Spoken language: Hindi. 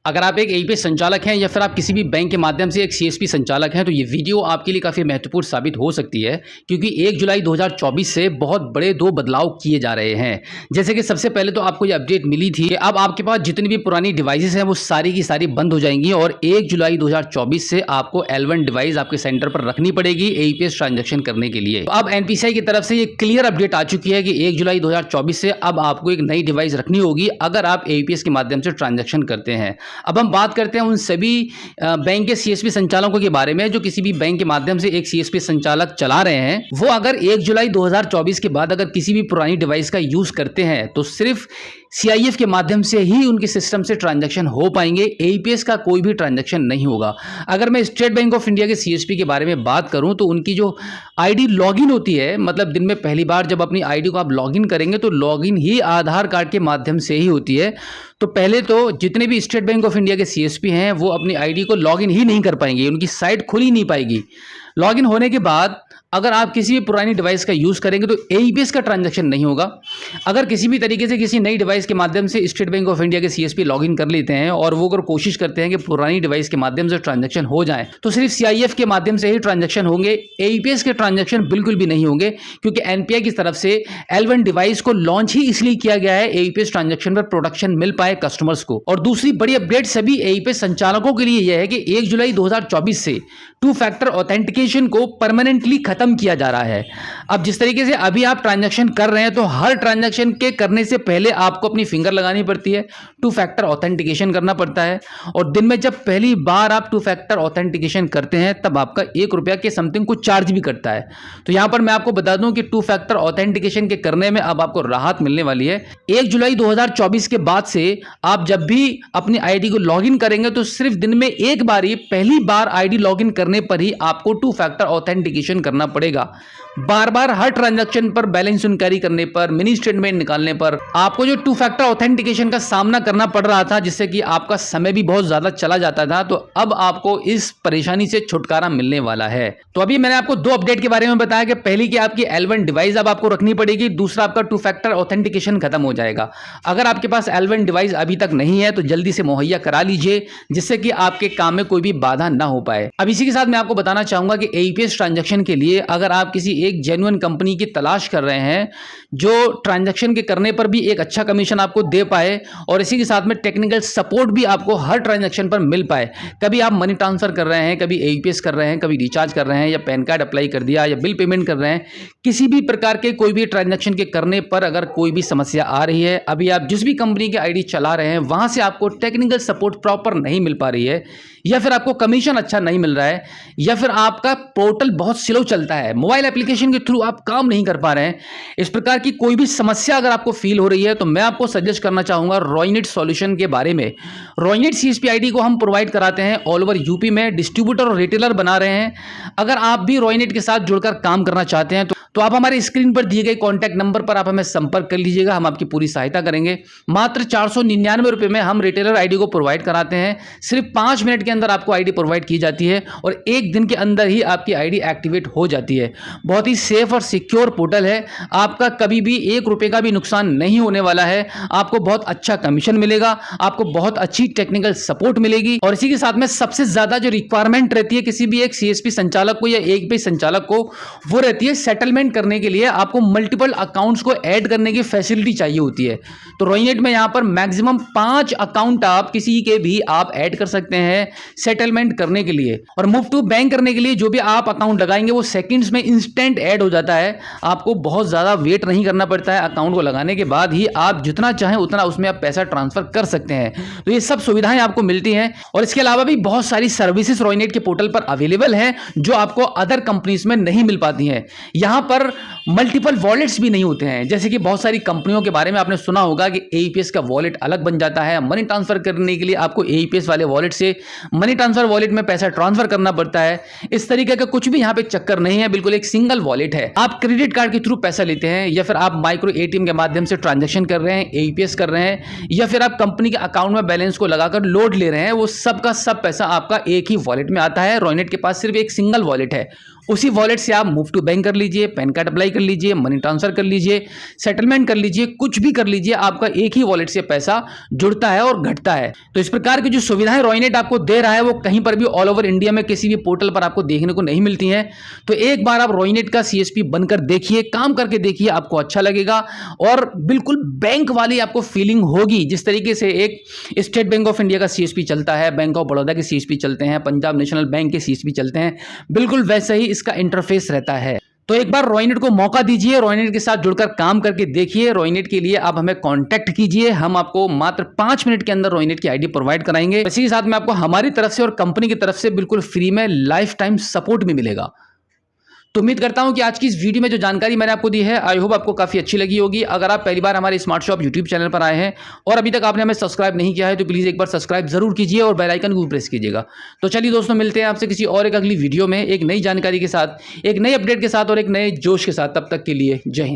अगर आप एक एईपीएस संचालक हैं या फिर आप किसी भी बैंक के माध्यम से एक सीएसपी संचालक हैं तो ये वीडियो आपके लिए काफ़ी महत्वपूर्ण साबित हो सकती है, क्योंकि 1 जुलाई 2024 से बहुत बड़े 2 बदलाव किए जा रहे हैं। जैसे कि सबसे पहले तो आपको ये अपडेट मिली थी कि अब आपके पास जितनी भी पुरानी डिवाइसेस हैं वो सारी की सारी बंद हो जाएंगी और 1 जुलाई 2024 से आपको L1 डिवाइस आपके सेंटर पर रखनी पड़ेगी एईपीएस ट्रांजेक्शन करने के लिए। तो अब एनपीसीआई की तरफ से ये क्लियर अपडेट आ चुकी है कि 1 जुलाई 2024 से अब आपको एक नई डिवाइस रखनी होगी अगर आप एईपीएस के माध्यम से ट्रांजेक्शन करते हैं। अब हम बात करते हैं उन सभी बैंक के सीएसपी संचालकों के बारे में जो किसी भी बैंक के माध्यम से एक सीएसपी संचालक चला रहे हैं। वो अगर 1 जुलाई 2024 के बाद अगर किसी भी पुरानी डिवाइस का यूज करते हैं तो सिर्फ सीआईएफ के माध्यम से ही उनके सिस्टम से ट्रांजैक्शन हो पाएंगे, एईपीएस का कोई भी ट्रांजैक्शन नहीं होगा। अगर मैं स्टेट बैंक ऑफ इंडिया के सीएसपी के बारे में बात करूं तो उनकी जो आईडी लॉगिन होती है, मतलब दिन में पहली बार जब अपनी आईडी को आप लॉगिन करेंगे तो लॉगिन ही आधार कार्ड के माध्यम से ही होती है। तो पहले तो जितने भी स्टेट बैंक ऑफ इंडिया के सीएसपी हैं वो अपनी आईडी को लॉगिन ही नहीं कर पाएंगे, उनकी साइट खुल ही नहीं पाएगी। लॉगिन होने के बाद अगर आप किसी भी पुरानी डिवाइस का यूज़ करेंगे तो एईपीएस का ट्रांजैक्शन नहीं होगा। अगर किसी भी तरीके से किसी नई डिवाइस के माध्यम से स्टेट बैंक ऑफ इंडिया के सीएसपी लॉगिन कर लेते हैं और वो अगर कोशिश करते हैं कि पुरानी डिवाइस के माध्यम से ट्रांजैक्शन हो जाए तो सिर्फ सीआईएफ के माध्यम से ही ट्रांजैक्शन होंगे, एईपीएस के ट्रांजैक्शन बिल्कुल भी नहीं होंगे, क्योंकि एनपीआई की तरफ से L1 डिवाइस को लॉन्च ही इसलिए किया गया है एईपीएस ट्रांजैक्शन पर प्रोटेक्शन मिल पाए कस्टमर्स को। और दूसरी बड़ी अपडेट सभी एईपीएस संचालकों के लिए यह है कि 1 जुलाई 2024 से 2 फैक्टर ऑथेंटिकेशन को परमानेंटली खत्म किया जा रहा है। अब जिस तरीके से अभी आप ट्रांजैक्शन कर रहे हैं तो हर ट्रांजैक्शन के करने से पहले आपको अपनी फिंगर लगानी पड़ती है, 2 फैक्टर ऑथेंटिकेशन करना पड़ता है और दिन में जब पहली बार आप 2 फैक्टर ऑथेंटिकेशन करते हैं तब आपका ₹1 के समथिंग कुछ चार्ज भी करता है। तो यहां पर मैं आपको बता दूं कि 2 फैक्टर ऑथेंटिकेशन के करने में अब आपको राहत मिलने वाली है। 1 जुलाई 2024 के बाद से आप जब भी अपनी आईडी को लॉगिन करेंगे तो सिर्फ दिन में एक बार ही, पहली बार आईडी लॉगिन करने पर ही आपको 2 फैक्टर ऑथेंटिकेशन करना पड़ेगा। बार बार हर ट्रांजैक्शन पर बैलेंस इंक्वायरी करने पर, मिनी स्टेटमेंट निकालने पर आपको जो 2 फैक्टर ऑथेंटिकेशन का सामना करना पड़ रहा था जिससे कि आपका समय भी बहुत ज्यादा चला जाता था, तो अब आपको इस परेशानी से छुटकारा मिलने वाला है। तो अभी मैंने आपको 2 अपडेट के बारे में बताया कि पहली कि आपकी L1 डिवाइस अब आपको रखनी पड़ेगी, दूसरा आपका 2 फैक्टर ऑथेंटिकेशन खत्म हो जाएगा। अगर आपके पास L1 डिवाइस अभी तक नहीं है तो जल्दी से मुहैया करा लीजिए जिससे कि आपके काम में कोई भी बाधा ना हो पाए। अब इसी के साथ मैं आपको बताना चाहूंगा कि एईपीएस ट्रांजैक्शन के लिए अगर आप किसी एक जेन्युइन कंपनी की तलाश कर रहे हैं जो ट्रांजैक्शन के करने पर भी एक अच्छा कमीशन आपको दे पाए और इसी के साथ में टेक्निकल सपोर्ट भी आपको हर ट्रांजैक्शन पर मिल पाए। कभी आप मनी ट्रांसफर कर रहे हैं, कभी एईपीएस कर रहे हैं, कभी रिचार्ज कर रहे हैं या पैन कार्ड अप्लाई कर दिया या बिल पेमेंट कर रहे हैं, किसी भी प्रकार के कोई भी ट्रांजैक्शन के करने पर अगर कोई भी समस्या आ रही है, अभी आप जिस भी कंपनी की आईडी चला रहे हैं वहां से आपको टेक्निकल सपोर्ट प्रॉपर नहीं मिल पा रही है या फिर आपको कमीशन अच्छा नहीं मिल रहा है या फिर आपका पोर्टल बहुत स्लो चलता है, मोबाइल एप्लीकेशन के थ्रू आप काम नहीं कर पा रहे हैं, इस प्रकार की कोई भी समस्या अगर आपको फील हो रही है तो मैं आपको सजेस्ट करना चाहूंगा रॉयनेट सॉल्यूशन के बारे में। रॉयनेट सीएसपी आईडी को हम प्रोवाइड कराते हैं ऑल ओवर यूपी में, डिस्ट्रीब्यूटर और रिटेलर बना रहे हैं। अगर आप भी रॉयनेट के साथ जुड़कर काम करना चाहते हैं तो आप हमारे स्क्रीन पर दिए गए कॉन्टैक्ट नंबर पर आप हमें संपर्क कर लीजिएगा, हम आपकी पूरी सहायता करेंगे। मात्र 499 रुपये में हम रिटेलर आईडी को प्रोवाइड कराते हैं। सिर्फ 5 मिनट के अंदर आपको आईडी प्रोवाइड की जाती है और 1 दिन के अंदर ही आपकी आईडी एक्टिवेट हो जाती है। बहुत ही सेफ और सिक्योर पोर्टल है, आपका कभी भी ₹1 का भी नुकसान नहीं होने वाला है। आपको बहुत अच्छा कमीशन मिलेगा, आपको बहुत अच्छी टेक्निकल सपोर्ट मिलेगी और इसी के साथ में सबसे ज्यादा जो रिक्वायरमेंट रहती है किसी भी एक सीएसपी संचालक को या एक भी संचालक को, वो रहती है सेटलमेंट करने के लिए आपको मल्टीपल अकाउंट्स को ऐड करने की फैसिलिटी चाहिए होती है। तो रॉयनेट में यहां पर मैक्सिमम 5 अकाउंट आप किसी के भी आप ऐड कर सकते हैं सेटलमेंट करने के लिए और मूव टू बैंक करने के लिए जो भी आप अकाउंट लगाएंगे वो सेकंड्स में इंस्टेंट ऐड हो जाता है। आपको बहुत ज्यादा वेट नहीं करना पड़ता है, अकाउंट को लगाने के बाद ही आप जितना चाहें उतना उसमें आप पैसा ट्रांसफर कर सकते हैं। तो ये सब सुविधाएं आपको मिलती हैं और इसके अलावा भी बहुत सारी सर्विसेज रॉयनेट के पोर्टल पर अवेलेबल है जो आपको अदर कंपनीज में नहीं मिल पाती हैं। यहां पर मल्टीपल वॉलेट्स भी नहीं होते हैं, जैसे कि बहुत सारी कंपनियों के बारे में आपने सुना होगा कि एईपीएस का वॉलेट अलग बन जाता है, मनी ट्रांसफर करने के लिए आपको एईपीएस वाले वॉलेट से मनी ट्रांसफर वॉलेट में पैसा ट्रांसफर करना पड़ता है। इस तरीके का कुछ भी यहाँ पे चक्कर नहीं है, बिल्कुल एक सिंगल वॉलेट है। आप क्रेडिट कार्ड के थ्रू पैसा लेते हैं या फिर आप माइक्रो एटीएम के माध्यम से ट्रांजेक्शन कर रहे हैं, एईपीएस कर रहे हैं या फिर आप कंपनी के अकाउंट में बैलेंस को लगाकर लोड ले रहे हैं, वो सब का सब पैसा आपका एक ही वॉलेट में आता है। रॉयनेट के पास सिर्फ एक सिंगल वॉलेट है उसी वॉलेट से आप मूव टू बैंक कर लीजिए, पैन कार्ड अप्लाई कर लीजिए, मनी ट्रांसफर कर लीजिए, सेटलमेंट कर लीजिए, कुछ भी कर लीजिए, आपका एक ही वॉलेट से पैसा जुड़ता है और घटता है। तो इस प्रकार की जो सुविधाएं रॉयनेट आपको दे रहा है वो कहीं पर भी ऑल ओवर इंडिया में किसी भी पोर्टल पर आपको देखने को नहीं मिलती हैं। तो एक बार आप रॉयनेट का सीएसपी बनकर देखिए, काम करके देखिए, आपको अच्छा लगेगा और बिल्कुल बैंक वाली आपको फीलिंग होगी। जिस तरीके से एक स्टेट बैंक ऑफ इंडिया का सीएसपी चलता है, बैंक ऑफ बड़ौदा के सीएसपी चलते हैं, पंजाब नेशनल बैंक के सीएसपी चलते हैं, बिल्कुल वैसे ही इसका इंटरफेस रहता है। तो एक बार रॉयनेट को मौका दीजिए, रॉयनेट के साथ जुड़कर काम करके देखिए। रॉयनेट के लिए आप हमें कांटेक्ट कीजिए, हम आपको मात्र 5 मिनट के अंदर रॉयनेट की आईडी प्रोवाइड कराएंगे। इसी के साथ में आपको हमारी तरफ से और कंपनी की तरफ से बिल्कुल फ्री में लाइफ टाइम सपोर्ट भी मिलेगा। तो उम्मीद करता हूं कि आज की इस वीडियो में जो जानकारी मैंने आपको दी है, आई होप आपको काफ़ी अच्छी लगी होगी। अगर आप पहली बार हमारे स्मार्ट शॉप यूट्यूब चैनल पर आए हैं और अभी तक आपने हमें सब्सक्राइब नहीं किया है तो प्लीज़ एक बार सब्सक्राइब जरूर कीजिए और बेल आइकन को भी प्रेस कीजिएगा। तो चलिए दोस्तों, मिलते हैं आपसे किसी और एक अगली वीडियो में एक नई जानकारी के साथ, एक नई अपडेट के साथ और एक नए जोश के साथ। तब तक के लिए जय हिंद।